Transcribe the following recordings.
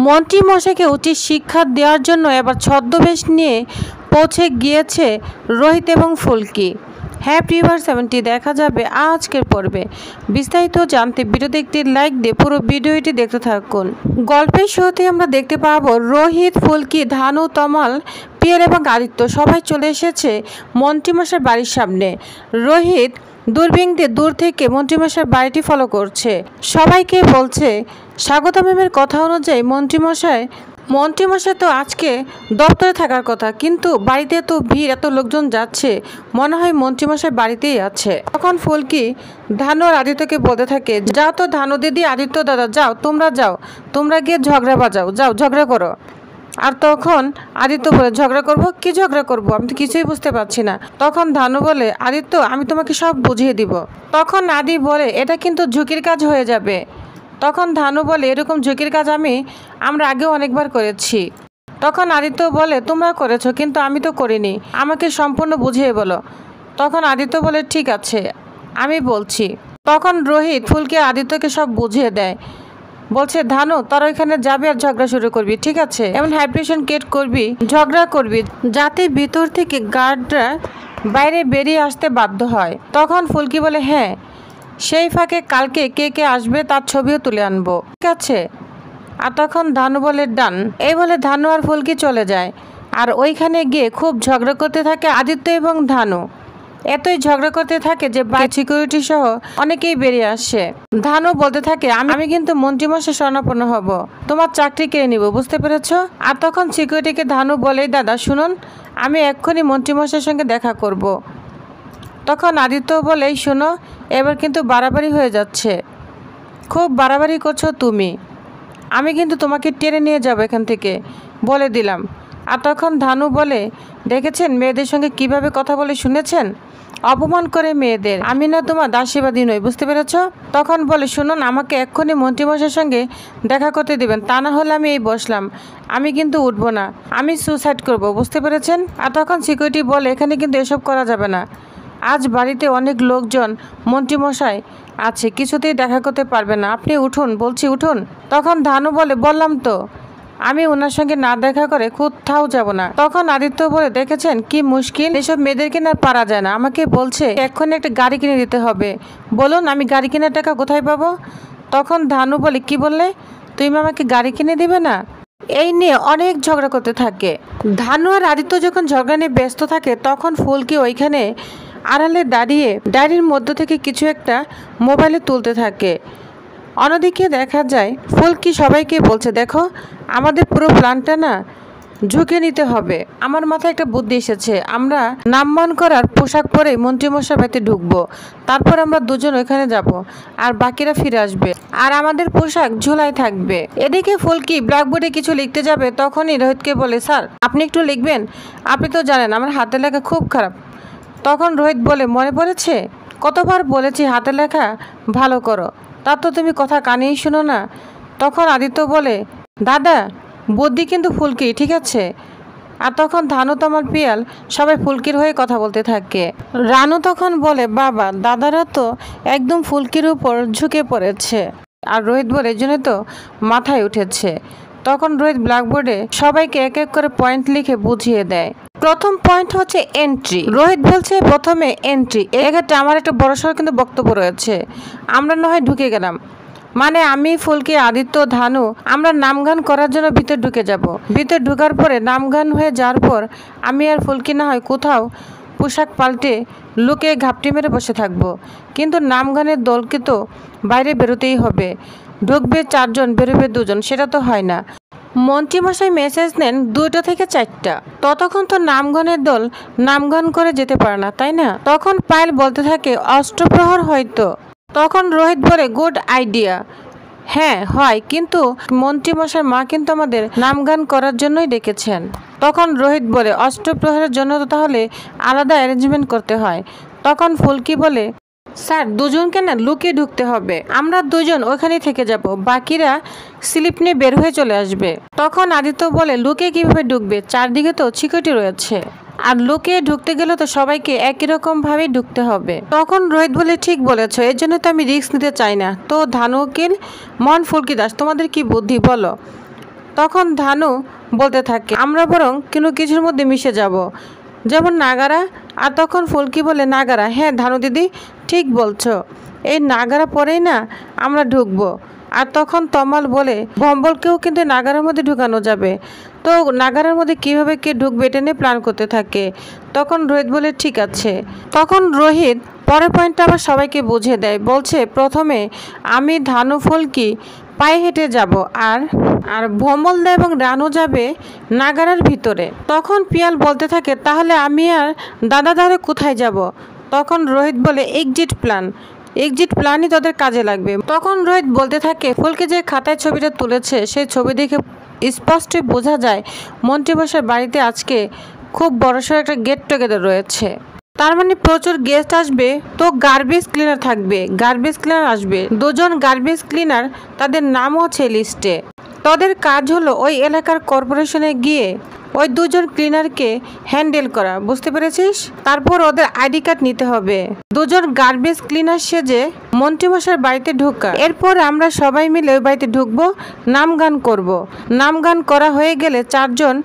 মন্ত্রী মশাইকে উচিত শিক্ষা দেওয়ার জন্য এবার ছদ্মবেশ নিয়ে পৌঁছে গিয়েছে রোহিত এবং ফুলকি। হ্যাঁ প্রিভার 70 দেখা যাবে আজকের পর্বে। বিস্তারিত জানতে ভিডিওতে একটি লাইক দিয়ে পুরো ভিডিওটি দেখতে থাকুন। গল্পের শুরুতে আমরা দেখতে পাবো রোহিত, ফুলকি, ধানু, তমাল, পিয়াল এবং আদিত্য সবাই চলে এসেছে মন্ত্রীমশাইয়ের বাড়ির সামনে। রোহিত দূরবীন দিয়ে দূর থেকে মন্ত্রীমশাইয়ের বাড়িটি ফলো করছে। সবাইকে বলছে স্বাগত ম্যামের কথা অনুযায়ী মন্ত্রীমশাই তো আজকে দপ্তরে থাকার কথা, কিন্তু বাড়িতে এত ভিড়, এত লোকজন যাচ্ছে, মনে হয় মন্ত্রীমশাই বাড়িতেই আছে। তখন ফুলকি ধানু আর আদিত্যকে বলতে থাকে, যাও তো ধানু দিদি, আদিত্য দাদা যাও, তোমরা গিয়ে ঝগড়া বাজাও, যাও ঝগড়া করো। আর তখন আদিত্য বলে, ঝগড়া করব? কি ঝগড়া করব? আমি তো কিছুই বুঝতে পারছি না। তখন ধানু বলে, আদিত্য আমি তোমাকে সব বুঝিয়ে দিব। তখন আদি বলে, এটা কিন্তু ঝুঁকির কাজ হয়ে যাবে। তখন ধানু বলে, এরকম ঝুঁকির কাজ আমরা আগেও অনেকবার করেছি। তখন আদিত্য বলে, তোমরা করেছো, কিন্তু আমি তো করিনি, আমাকে সম্পূর্ণ বুঝিয়ে বলো। তখন আদিত্য বলে, ঠিক আছে আমি বলছি। তখন রোহিত ফুলকে আদিত্যকে সব বুঝিয়ে দেয়, বলছে ধানু তোরা ওইখানে যাবি আর ঝগড়া শুরু করবি, ঠিক আছে? এমন হাইপ্রেশন ক্রিয়েট করবি, ঝগড়া করবি, যাতে ভিতর থেকে গার্ডরা বাইরে বেরিয়ে আসতে বাধ্য হয়। তখন ফুলকি বলে, হ্যাঁ সেই ফাঁকে কালকে কে কে আসবে তার ছবিও তুলে আনবো, ঠিক আছে? আর তখন ধানু বলে, ডান। এই বলে ধানু আর ফুলকি চলে যায়। আর ওইখানে গিয়ে খুব ঝগড়া করতে থাকে আদিত্য এবং ধানু। এতই ঝগড়া করতে থাকে যে সিকিউরিটি সহ অনেকেই বেরিয়ে আসে। ধানু বলতে থাকে, আমি কিন্তু মন্ত্রীমশাই শরণাপন্ন হব, তোমার চাকরি কেড়ে নিব, বুঝতে পেরেছ? আর তখন সিকিউরিটিকে ধানু বলে, দাদা শুনুন, আমি এক্ষুনি মন্ত্রীমশাইয়ের সঙ্গে দেখা করব। তখন আদিত্য বলে, শোনো এবার কিন্তু বাড়াবাড়ি হয়ে যাচ্ছে, খুব বাড়াবাড়ি করছো তুমি, আমি কিন্তু তোমাকে টেনে নিয়ে যাবো এখান থেকে, বলে দিলাম। আর তখন ধানু বলে, দেখেছেন মেয়েদের সঙ্গে কিভাবে কথা বলে, শুনেছেন? অপমান করে মেয়েদের। আমি না তোমার দাসীবাদী নই, বুঝতে পেরেছ? তখন বলে, শুনুন আমাকে এক্ষুনি মন্ত্রীমশাইয়ের সঙ্গে দেখা করতে দিবেন, তা না হলে আমি এই বসলাম, আমি কিন্তু উঠবো না, আমি সুসাইড করব, বুঝতে পেরেছেন? আর তখন সিকিউরিটি বলে, এখানে কিন্তু এসব করা যাবে না, আজ বাড়িতে অনেক লোকজন, মন্ত্রীমশাই আছে, কিছুতেই দেখা করতে পারবে না, আপনি উঠুন বলছি, উঠুন। তখন ধানু বলে, বললাম তো আমি ওনার সঙ্গে না দেখা করে কোথাও যাব না। তখন আদিত্য বলে, দেখেছেন কি মুশকিল, এসব মেয়েদেরকে না পারা যায় না, আমাকে বলছে এক্ষুনি একটা গাড়ি কিনে দিতে হবে, বলুন আমি গাড়ি কেনার টাকা কোথায় পাবো? তখন ধানু বলে, কি বললে, তুমি আমাকে গাড়ি কিনে দিবে না? এই নিয়ে অনেক ঝগড়া করতে থাকে। ধানু আর আদিত্য যখন ঝগড়া নিয়ে ব্যস্ত থাকে, তখন ফুলকি ওইখানে আড়ালে দাঁড়িয়ে ডায়েরির মধ্য থেকে কিছু একটা মোবাইলে তুলতে থাকে। অন্যদিকে দেখা যায় ফুলকি সবাইকে বলছে, দেখো আমাদের পুরো প্ল্যানটা না ঝুঁকে নিতে হবে। আমার মাথায় একটা বুদ্ধি এসেছে, আমরা নামমান করার পোশাক পরে মন্ত্রীমশাই বাড়িতে ঢুকবো, তারপর আমরা দুজন ওইখানে যাব আর বাকিরা ফিরে আসবে, আর আমাদের পোশাক ঝোলাই থাকবে। এদিকে ফুলকি ব্ল্যাকবোর্ডে কিছু লিখতে যাবে, তখনই রোহিতকে বলে, স্যার আপনি একটু লিখবেন, আপনি তো জানেন আমার হাতের লেখা খুব খারাপ। তখন রোহিত বলে, মনে পড়েছে, কতবার বলেছি হাতে লেখা ভালো করো, তার তো তুমি কথা কানেই শুনো না। তখন আদিত্য বলে, দাদা বুদ্ধি কিন্তু ফুলকি, ঠিক আছে? আর তখন ধানু, তমাল, পিয়াল সবাই ফুলকির হয়ে কথা বলতে থাকে। রানু তখন বলে, বাবা দাদারা তো একদম ফুলকির উপর ঝুঁকে পড়েছে। আর রোহিত বলে, এই জন্য তো মাথায় উঠেছে। তখন রোহিত ব্ল্যাকবোর্ডে সবাইকে এক এক করে পয়েন্ট লিখে বুঝিয়ে দেয়। প্রথম পয়েন্ট হচ্ছে এন্ট্রি। রোহিত বলছে প্রথমে এন্ট্রি, এক্ষেত্রে আমার একটা বড়সড় কিন্তু বক্তব্য রয়েছে। আমরা না হয় ঢুকে গেলাম, মানে আমি, ফুলকি, আদিত্য, ধানু আমরা নামগান করার জন্য ভিতরে ঢুকে যাব। ভিতরে ঢুকার পরে নামগান হয়ে যাওয়ার পর আমি আর ফুলকি না হয় কোথাও পোশাক পাল্টে লুকে ঘাপটি মেরে বসে থাকবো, কিন্তু নামগানের দলকে তো বাইরে বেরোতেই হবে, ঢুকবে 4 জন, বেরোবে 2 জন, সেটা তো হয় না। মন্ত্রীমশাই মেসেজ নেন 2টা থেকে 4টা, ততক্ষণ তো নামগানের দল নামগান করে যেতে পারে না, তাই না? তখন পায়েল বলতে থাকে, অষ্টপ্রহর হয়তো। তখন রোহিত বলে, গুড আইডিয়া, হ্যাঁ হয়, কিন্তু মন্ত্রীমশাইয়ের মা কিন্তু আমাদের নামগান করার জন্যই ডেকেছেন। তখন রোহিত বলে, অষ্টপ্রহরের জন্য তো তাহলে আলাদা অ্যারেঞ্জমেন্ট করতে হয়। তখন ফুলকি বলে, স্যার 2 জনকে না লুকিয়ে ঢুকতে হবে, আমরা 2 জন ওখানেই থেকে যাব, বাকিরা স্লিপ নিয়ে বের হয়ে চলে আসবে। তখন আদিত্য বলে, লুকিয়ে কিভাবে ঢুকবে, চারদিকে তো সিকিউরিটি রয়েছে, আর লুকিয়ে ঢুকতে গেলে তো সবাইকে একই রকম ভাবেই ঢুকতে হবে। তখন রোহিত বলে, ঠিক বলেছো, এর জন্য তো আমি রিস্ক নিতে চাই না। তো ধানু উকিল, মন ফুলকি দাস, তোমাদের কি বুদ্ধি বলো? তখন ধানু বলতে থাকে আমরা বরং কোনো কিছুর মধ্যে মিশে যাব, যেমন নাগারা। আর তখন ফুলকি বলে নাগারা, হ্যাঁ ধানু দিদি ঠিক বলছো, এই নাগারা পরেই না আমরা ঢুকবো। আর তখন তমাল বলে ভম্বলকেও কিন্তু নাগারার মধ্যে ঢুকানো যাবে, তো নাগারার মধ্যে কিভাবে কে ঢুকবে এটা নিয়ে প্ল্যান করতে থাকে। তখন রোহিত বলে ঠিক আছে। তখন রোহিত পরের পয়েন্টটা আবার সবাইকে বুঝিয়ে দেয়, বলছে প্রথমে আমি ধানু ফুলকি পায়ে হেঁটে যাব, আর ভম্বলদা এবং রানু যাবে নাগারার ভিতরে। তখন পিয়াল বলতে থাকে তাহলে আমি আর দাদা ধারে কোথায় যাব? তখন রোহিত বলে এক্সিট প্ল্যানই তোদের কাজে লাগবে। তখন রোহিত বলতে থাকে ফুলকি যে খাতায় ছবিটা তুলেছে সেই ছবি দেখে স্পষ্টই বোঝা যায় মন্ত্রীমশাইয়ের বাড়িতে আজকে খুব বড়সড় একটা গেট টুগেদার রয়েছে, তার মানে প্রচুর গেস্ট আসবে। তো গার্বেজ ক্লিনার আসবে, 2 জন গার্বেজ ক্লিনার, তাদের নামও আছে লিস্টে। তাদের কাজ হলো ওই এলাকার কর্পোরেশনে গিয়ে ওই 2 জন ক্লিনারকে হ্যান্ডেল করা, বুঝতে পেরেছিস? তারপর ওদের আইডি কার্ড নিতে হবে, 2 জন গার্বেজ ক্লিনার সেজে মন্ত্রীমশাইয়ের বাড়িতে ঢোকা। এরপর আমরা সবাই মিলে ওই বাড়িতে ঢুকবো, নাম গান করব। নাম গান করা হয়ে গেলে 4 জন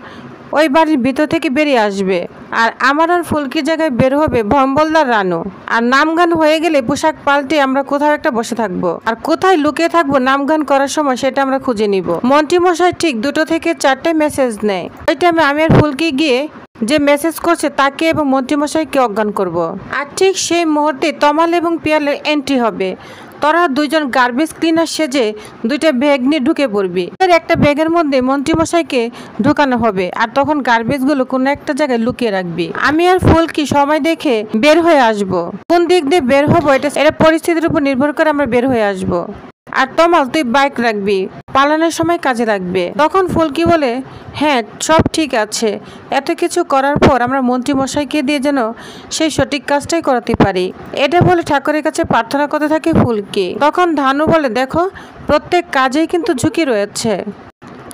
ওই বাড়ির ভিতর থেকে বেরিয়ে আসবে, আর আমার আর ফুলকির জায়গায় বের হবে ভম্বলদার রানু। আর নাম গান হয়ে গেলে পোশাক পাল্টে আমরা কোথাও একটা বসে থাকবো, আর কোথায় লুকিয়ে থাকবো নাম গান করার সময় সেটা আমরা খুঁজে নিব। মন্ত্রীমশাই ঠিক 2 থেকে 4টে মেসেজ নেয়, ওই টাইমে আমি আর ফুলকি গিয়ে যে মেসেজ করছে তাকে এবং মন্ত্রীমশাইকে অজ্ঞান করব। আর ঠিক সেই মুহূর্তে তমাল এবং পিয়ালের এন্ট্রি হবে। তোরা 2 জন গার্বেজ ক্লিনার সেজে 2টা ব্যাগ নিয়ে ঢুকে পড়বি, একটা ব্যাগের মধ্যে মন্ত্রীমশাইকে ঢুকানো হবে, আর তখন গার্বেজগুলো কোনো একটা জায়গায় লুকিয়ে রাখবি। আমি আর ফুলকি সময় দেখে বের হয়ে আসব, কোন দিক দিয়ে বের হবো এটা পরিস্থিতির উপর নির্ভর করে আমরা বের হয়ে আসব। আর তমাল তুই বাইক রাখবি, পালানোর সময় কাজে লাগবে। তখন ফুলকি বলে হ্যাঁ সব ঠিক আছে, এত কিছু করার পর আমরা মন্ত্রীমশাইকে দিয়ে যেন সেই সঠিক কাজটাই করাতে পারি, এটা বলে ঠাকুরের কাছে প্রার্থনা করতে থাকে ফুলকি। তখন ধানু বলে দেখো প্রত্যেক কাজেই কিন্তু ঝুঁকি রয়েছে,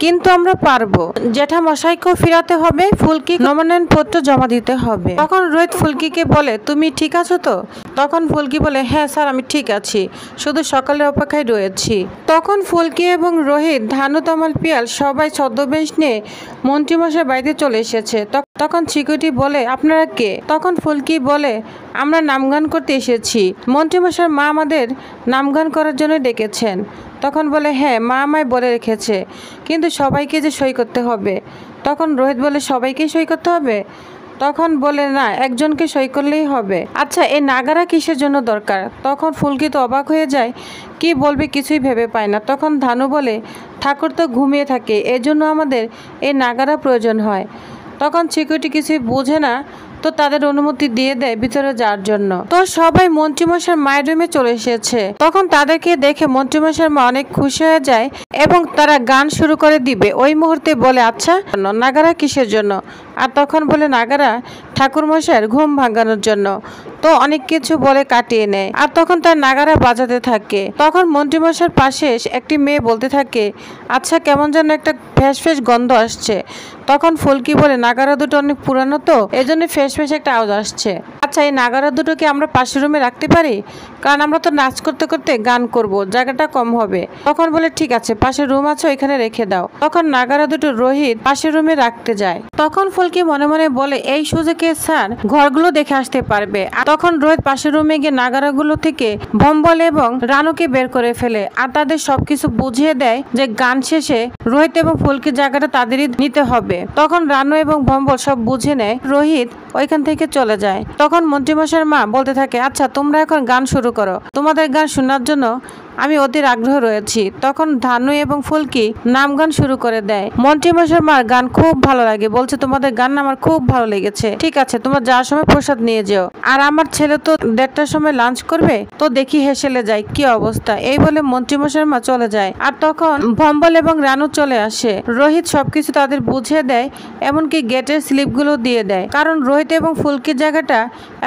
কিন্তু আমরা পারবো। জ্যাঠামশাইকেও ফিরাতে হবে, ফুলকি নমনয়ন পত্র জমা দিতে হবে। তখন রোহিত ফুলকিকে বলে তুমি ঠিক আছো তো? তখন ফুলকি বলে হ্যাঁ স্যার আমি ঠিক আছি, শুধু সকালের অপেক্ষায় রয়েছি। তখন ফুলকি এবং রোহিত, ধানু, তমাল, পিয়াল সবাই ছদ্মবেশ নিয়ে মন্ত্রীমশাই বাড়িতে চলে এসেছে। তখন সিকিউরিটি বলে আপনারা কে? তখন ফুলকি বলে আমরা নামগান করতে এসেছি, মন্ত্রীমশাইয়ের মা আমাদের নামগান করার জন্য ডেকেছেন। তখন বলে হ্যাঁ মা আমায় বলে রেখেছে, কিন্তু সবাইকে যে সই করতে হবে। তখন রোহিত বলে সবাইকেই সই করতে হবে? তখন বলে না, একজনকে সই করলেই হবে। আচ্ছা এই নাগারা কিসের জন্য দরকার? তখন ফুলকি তো অবাক হয়ে যায়, কি বলবে কিছুই ভেবে পায় না। তখন ধানু বলে ঠাকুর তো ঘুমিয়ে থাকে, এজন্য আমাদের এই নাগারা প্রয়োজন হয়। তখন সিকিউরিটি কিছুই বোঝে না, তো তাদের অনুমতি দিয়ে দেয় ভিতরে যাওয়ার জন্য। তো সবাই মন্ত্রীমশাইয়ের মায়ের রুমে চলে এসেছে। তখন তাদেরকে দেখে মন্ত্রীমশাইয়ের মা অনেক খুশি হয়ে যায় এবং তারা গান শুরু করে দিবে। ওই মুহূর্তে বলে আচ্ছা নাগারা কিসের জন্য? আর তখন বলে নাগারা ঠাকুরমশাইয়ের ঘুম ভাঙানোর জন্য। তো অনেক কিছু বলে কাটিয়ে নেয়, আর তখন তার নাগারা বাজাতে থাকে। তখন মন্ত্রীমশাইয়ের পাশে একটি মেয়ে বলতে থাকে আচ্ছা কেমন যেন একটা ফ্যাস ফ্যাস গন্ধ আসছে। তখন ফুলকি বলে নাগারা দুটো অনেক পুরানো তো এজন্য ফ্যাস ফ্যাস একটা আওয়াজ আসছে। আচ্ছা এই নাগারা দুটোকে আমরা পাশের রুমে রাখতে পারি, কারণ আমরা তো নাচ করতে করতে গান করব, জায়গাটা কম হবে। তখন বলে ঠিক আছে পাশের রুম আছে ওইখানে রেখে দাও। তখন নাগারা দুটো রোহিত পাশের রুমে রাখতে যায়। তখন ফুলকি মনে মনে বলে এই সুযোগে স্যার ঘরগুলো দেখে আসতে পারবে। তখন রোহিত পাশের রুমে গিয়ে নাগারাগুলো থেকে ভম্বল এবং রানুকে বের করে ফেলে, আর তাদের সবকিছু বুঝিয়ে দেয় যে গান শেষে রোহিত এবং ফুলকির জায়গাটা তাদেরই নিতে হবে। তখন রানু এবং ভম্বল সব বুঝে নেয়, রোহিত ওইখান থেকে চলে যায়। তখন মন্ত্রীমশাইয়ের মা বলতে থাকে আচ্ছা তোমরা এখন গান শুরু করো, তোমাদের গান শোনার জন্য আমি অধীর আগ্রহ রয়েছি। তখন ধানু এবং ফুলকি নাম গান শুরু করে দেয়। মন্ত্রীমশাইয়ের মার গান খুব ভালো লাগে, বলছে তোমাদের গান আমার খুব ভালো লেগেছে, ঠিক আছে তোমরা যাওয়ার সময় প্রসাদ নিয়ে যেও, আর আমার ছেলে তো 1:30টার সময় লাঞ্চ করবে, তো দেখি হেসেলে যায় কি অবস্থা। এই বলে মন্ত্রীমশাইয়ের মা চলে যায়। আর তখন ভম্বল এবং রানু চলে আসে। রোহিত সবকিছু তাদের বুঝিয়ে দেয়, এমনকি গেটের স্লিপগুলো দিয়ে দেয়, কারণ রোহিত এবং ফুলকির জায়গাটা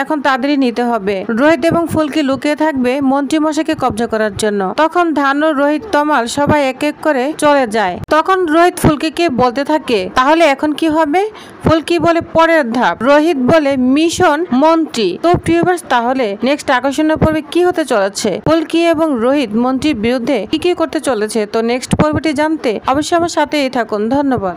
এখন তাদেরই নিতে হবে। রোহিত এবং ফুলকি লুকিয়ে থাকবে মন্ত্রীমশাইকে কবজা করার জন্য। জন্য। তখন ধানু, রোহিত, তমাল সবাই এক এক করে চলে যায়। তখন রোহিত ফুলকিকে বলতে থাকে, তাহলে এখন কি হবে? ফুলকি বলে পরের ধাপ। রোহিত বলে মিশন মন্ত্রী। তো ভিউয়ার্স, তাহলে নেক্সট আকর্ষণীয় পর্বে কি হতে চলেছে, ফুলকি এবং রোহিত মন্ত্রীর বিরুদ্ধে কি করতে চলেছে, তো নেক্সট পর্বটি জানতে অবশ্যই আমার সাথেই থাকুন। ধন্যবাদ।